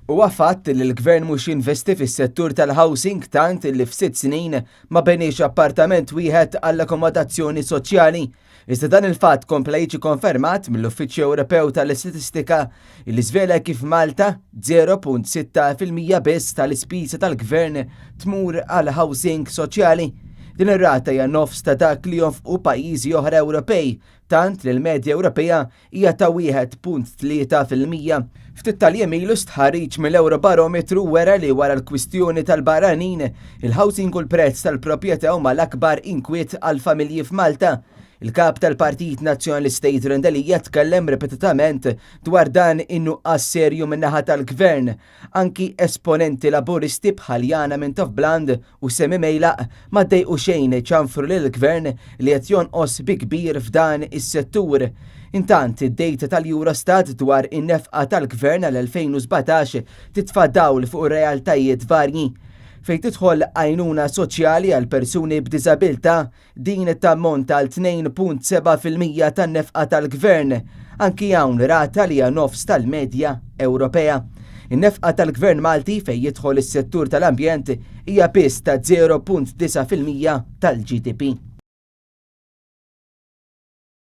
Huwa fatt li l-Gvern mhux jinvesti fis-settur tal-housing tant li f'6 snin ma benix appartament wieħed għall-akkomodazzjoni soċjali. Iżda dan il-fatt kompla jiġi konfermat mill-Uffiċċju Ewropew tal-Istatistika li żvela kif Malta 0.6% biss tal-ispiża tal-Gvern tmur għal housing soċjali. Din ir-rata hija nofs ta' dak li jonfqu pajjiżi oħra Ewropej, tant li l-medja Ewropea hija ta' 1.3%. Ftit tal-jiem ilu stħarriġ mill-Eurobarometru wera li wara l-kwistjoni tal-barranin, il-housing u l-prezz tal-proprjetà huma l-akbar inkwiet għall-familji f'Malta. Il-kap tal-Partit Nazzjonalista Irlandelija tkellem ripetutament dwar dan in-nuqqas serju min-naħa tal-Gvern. Anki esponenti laburisti bħal Jana minn Tofbland u Semi Mejlaq ma ddejqu xejn ċanfru lill-Gvern li qed jonqos bi kbir f'dan is-settur. Intant id-dejta tal-Eurostat dwar in-nefqa tal-Gvern għal-2017 titfa' dawl fuq ir-realtajiet varji. Fejn tidħol għajnuna soċjali għal persuni b'diżabilità din tammonta għal 2.7% tan-nefqa tal-Gvern, anki hawn rata li hija nofs tal-medja Ewropea. In-nefqa tal-Gvern Malti fejn jidħol is-settur tal-ambjent hija biss ta' 0.9% tal-GDP.